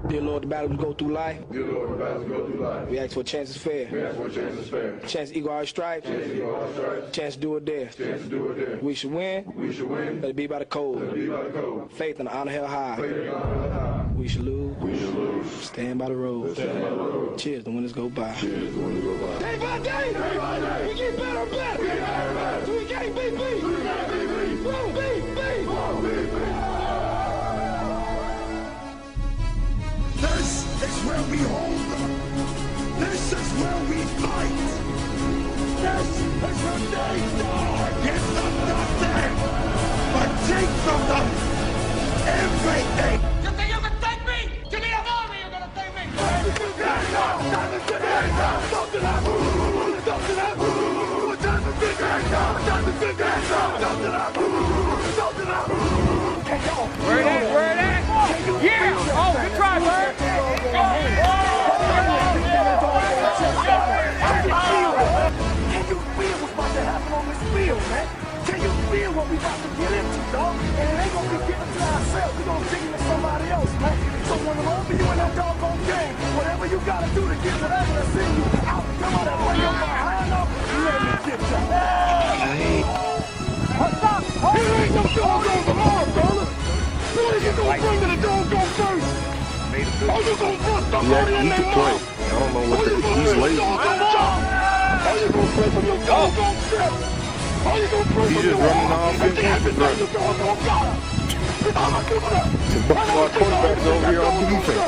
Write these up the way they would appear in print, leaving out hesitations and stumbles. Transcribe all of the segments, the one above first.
Dear Lord, the battles we go through life. Dear Lord, the battles we go through life. We ask for a chance is fair. We ask for a chance is fair. Chance to equal our stripes. Chance to equal our stripes. Chance to do it there. Chance to do it there. We should win. We should win. Let it be by the code. Let it be by the code. Faith and honor held high. Faith and honor held high. We should lose. We should lose. Stand by the road. Stand by the road. Cheers, the winners go by. Cheers, the winners go by. Day by day. Day by day. We get better and better. We get better and better. So we can't beat beat. We can't beat beat. Won't beat beat. Won't beat beat. This is where we hold them. This is where we fight. This is where they die. Give them nothing, but take from them everything. You think you can take me? Give me a army, you're gonna take me. Where it at? Where it at? Yeah! Oh, good try, Bird! Can you feel what's about to happen on this field, man? Can you feel what we about to get into, dog? And it ain't gonna be given to ourselves. We're gonna dig into somebody else, man. So whenever you in that doggone game, whatever you gotta do to get to that, let's see you out. Come on and bring your behind up. Let me get you. Hey! What's up? Here ain't no doggone tomorrow, brother. You ain't gonna bring me the doggone first. Oh, you gonna bust somebody in their mouth. I don't know what he's late. Are you gonna play from your doggone step? Are you gonna play He's from just your running all offense. Both of our quarterbacks over here on defense.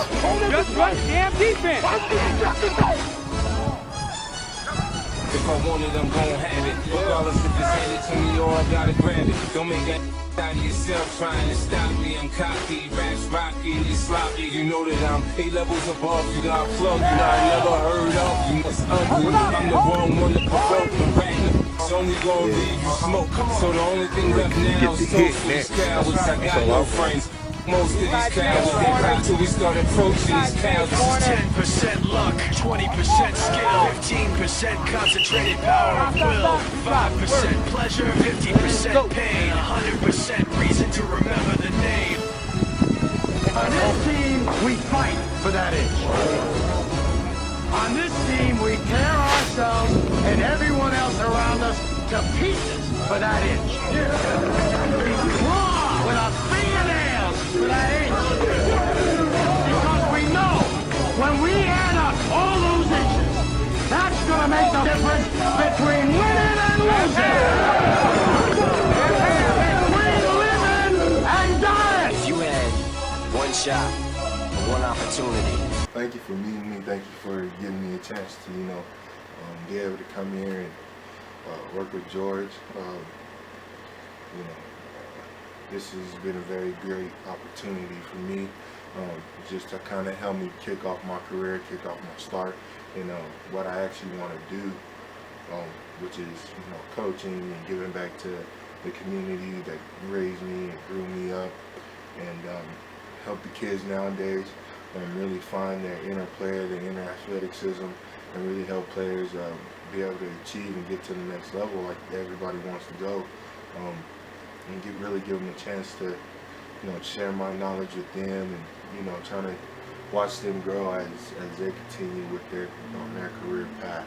Just run damn defense! If I want it, I'm gon' have it. Regardless if it's handed to me or I gotta grab it. Don't make that out of yourself trying to stop me. I'm cocky, raps rocky, you sloppy. You know that I'm 8 levels above you. That I plug you, that I never heard of you. It's ugly. I'm the wrong one to provoke the random. It's only gonna leave you smoke. So the only thing left now is toast for these cowards. I got no friends. Most of these cowards they rock till we start approaching these cowards. 10% luck, 20% skill, 15% concentrated power of will, 5% pleasure, 50% pain, 100% reason to remember the name. On this team, we fight for that inch. On this team, we tear ourselves and everyone else around us to pieces for that inch. We claw with our fingernails for that inch. Because we know when we add up all those inches, that's going to make the difference between winning and losing. Between living and dying. If you had one shot, one opportunity. Thank you for meeting me. Thank you for giving me a chance to, be able to come here and work with George. This has been a very great opportunity for me, just to kind of help me kick off my career, kick off my start, and what I actually want to do, which is coaching and giving back to the community that raised me and grew me up, and help the kids nowadays and really find their inner player, their inner athleticism, and really help players be able to achieve and get to the next level like everybody wants to go. And really give them a chance to, share my knowledge with them, and trying to watch them grow as they continue with their career path.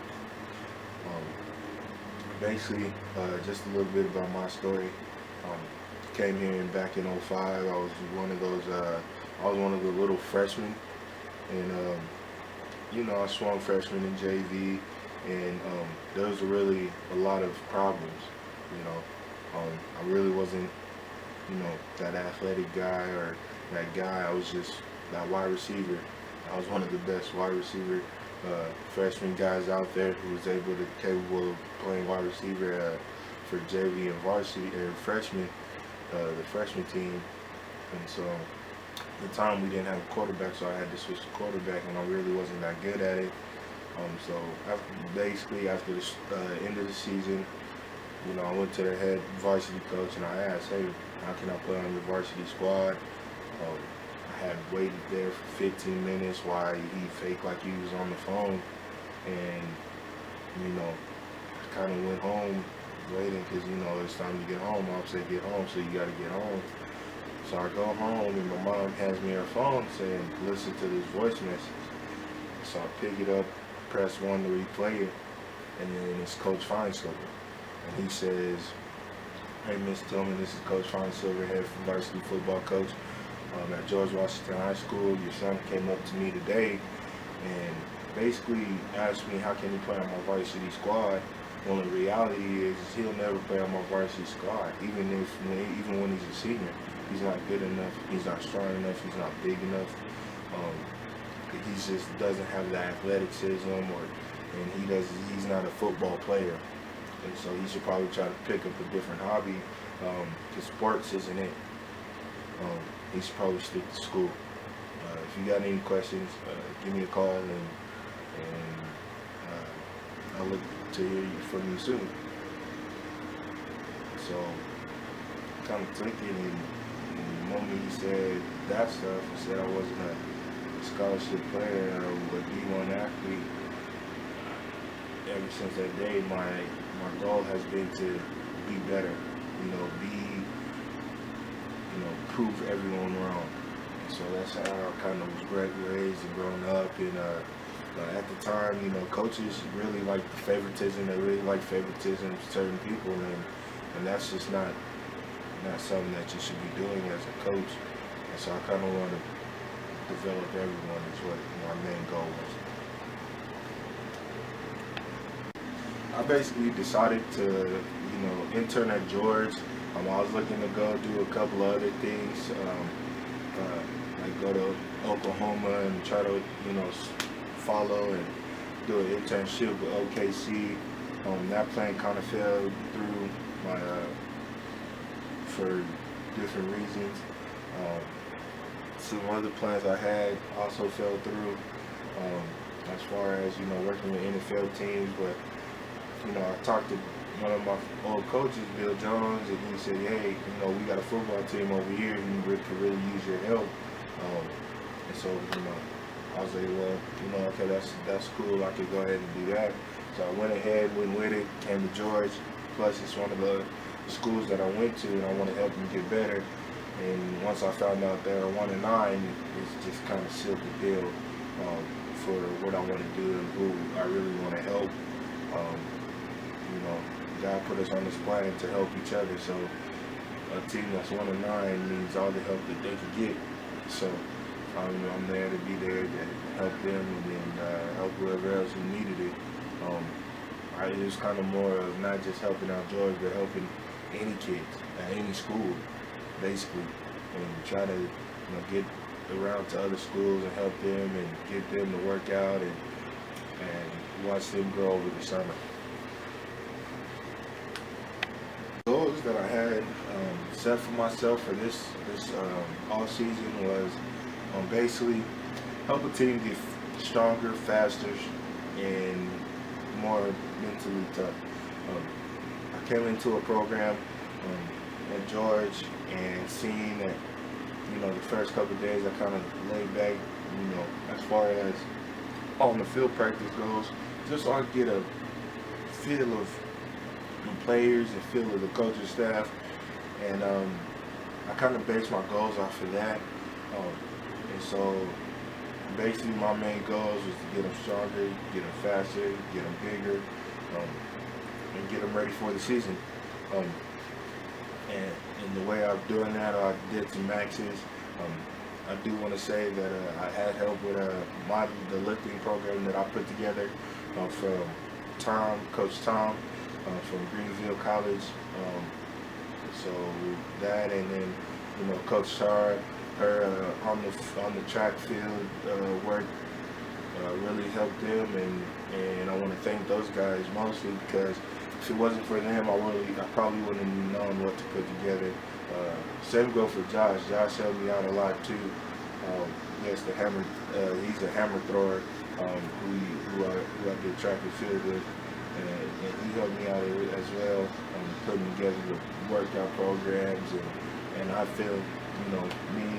Basically, just a little bit about my story. Came here back in '05. I was one of those. I was one of the little freshmen, and I swung freshman in JV, and there was really a lot of problems. I really wasn't, that athletic guy or that guy. I was just that wide receiver. I was one of the best wide receiver freshman guys out there who was capable of playing wide receiver for JV and varsity and freshman, the freshman team. And so at the time we didn't have a quarterback, so I had to switch to quarterback, and I really wasn't that good at it. So after the end of the season, I went to the head varsity coach and I asked, hey, how can I play on the varsity squad? I had waited there for 15 minutes while he faked like he was on the phone, and I kind of went home waiting because it's time to get home. Mom said get home, so you got to get home. So I go home and my mom hands me her phone saying, listen to this voice message. So I pick it up, press 1 to replay it, and then it's Coach Finesilver. And he says, hey, Miss Tillman, this is Coach Finesilver, head varsity football coach at George Washington High School. Your son came up to me today and basically asked me how can he play on my varsity squad. Well, the reality is he'll never play on my varsity squad, even when he's a senior. He's not good enough, he's not strong enough, he's not big enough. He just doesn't have the athleticism, and he's not a football player. And so he should probably try to pick up a different hobby, because sports isn't it. He should probably stick to school. If you got any questions, give me a call, and I'll look to hear from you soon. So, kind of thinking, and the moment he said that stuff, and said I wasn't a scholarship player or a D1 athlete, ever since that day, my goal has been to be better, prove everyone wrong. And so that's how I kind of was raised and grown up. And at the time, coaches really like the favoritism. They really like favoritism of certain people, and that's just not something that you should be doing as a coach. And so I kind of want to develop everyone is what my main goal was. I basically decided to, intern at George. I was looking to go do a couple of other things, like go to Oklahoma and try to, follow and do an internship with OKC. That plan kind of fell through for different reasons. Some other plans I had also fell through, as far as, working with NFL teams, but I talked to one of my old coaches, Bill Jones, and he said, hey, we got a football team over here and we could really use your help. And so, I was like, well, okay, that's cool. I could go ahead and do that. So I went ahead, went with it, came to George. Plus, it's one of the schools that I went to, and I want to help them get better. And once I found out they were 1-9, it's just kind of sealed the deal for what I want to do and who I really want to help. God put us on this planet to help each other, so a team that's 1-9 needs all the help that they can get. So I'm there to be there to help them and help whoever else who needed it. It was kind of more of not just helping out George, but helping any kids at any school, basically, and try to get around to other schools and help them and get them to work out and watch them grow over the summer. Goals that I had set for myself for this off season was basically help a team get stronger, faster, and more mentally tough. I came into a program at George and seeing that the first couple of days I kind of laid back, as far as on the field practice goes, just so I could get a feel of the players and feel of the coaching staff, and I kind of based my goals off of that. And so basically my main goals was to get them stronger, get them faster, get them bigger, and get them ready for the season. And the way I'm doing that, I did some maxes. I do want to say that I had help with the lifting program that I put together from Coach Tom, from Greenville College. So that, and then Coach Char, her on the track field work really helped them, and I want to thank those guys mostly, because if it wasn't for them, I probably wouldn't have known what to put together. Same go for Josh. Josh helped me out a lot too. Yes, he's a hammer thrower who I did track and field with, and he helped me out as well, putting together the workout programs, and I feel me,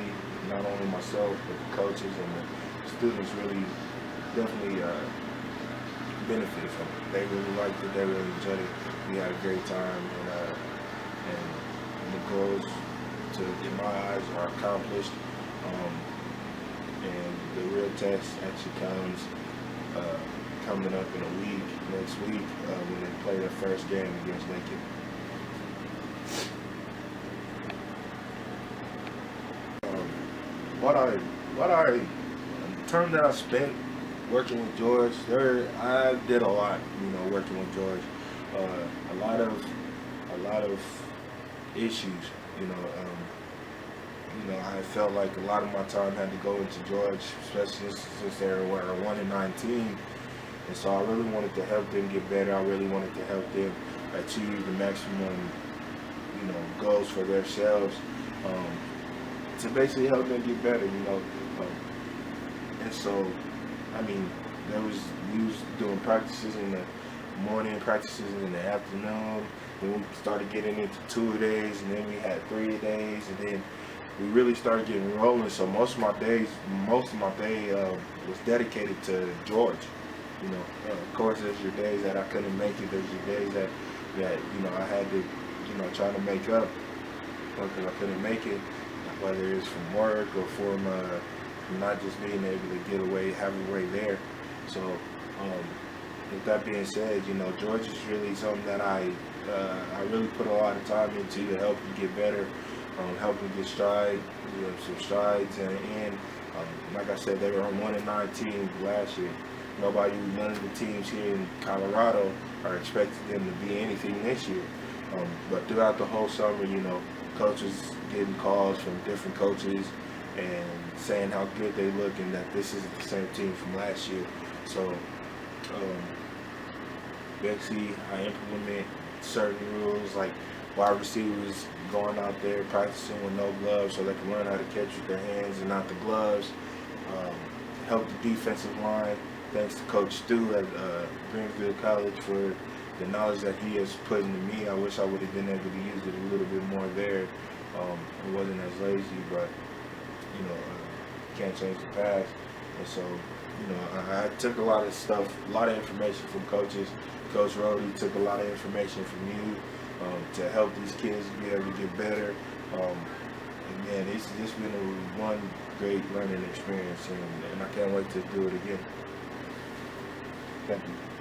not only myself but the coaches and the students really definitely benefited from it. They really liked it. They really enjoyed it. We had a great time, and the goals in my eyes, are accomplished. And the real test actually comes coming up in a week, next week, when they play their first game against Lincoln. The time that I spent working with George, I did a lot, working with George. A lot of issues, I felt like a lot of my time had to go into George, especially since they were a 1-19, and so I really wanted to help them get better. I really wanted to help them achieve the maximum, goals for themselves, to basically help them get better, and so, we was doing practices in the morning, practices in the afternoon. Then we started getting into 2-a-days, and then we had 3-a-days, and then we really started getting rolling. So most of my day was dedicated to George. Of course, there's your days that I couldn't make it. There's your days that I had to, try to make up because I couldn't make it, whether it's from work or from not just being able to get away, have a way there. So, with that being said, George is really something that I really put a lot of time into to help you get better, help you get some strides, and like I said, they were on 1-19 last year. None of the teams here in Colorado are expecting them to be anything this year. But throughout the whole summer, coaches getting calls from different coaches and saying how good they look and that this isn't the same team from last year. So basically, I implement certain rules like wide receivers going out there practicing with no gloves so they can learn how to catch with their hands and not the gloves. Help the defensive line. Thanks to Coach Stu at Greenfield College for the knowledge that he has put into me. I wish I would have been able to use it a little bit more there. It wasn't as lazy, but can't change the past. And so, I took a lot of stuff, a lot of information from coaches. Coach Rhodey took a lot of information from you to help these kids be able to get better. And man, it's just been one great learning experience, and I can't wait to do it again. Thank you.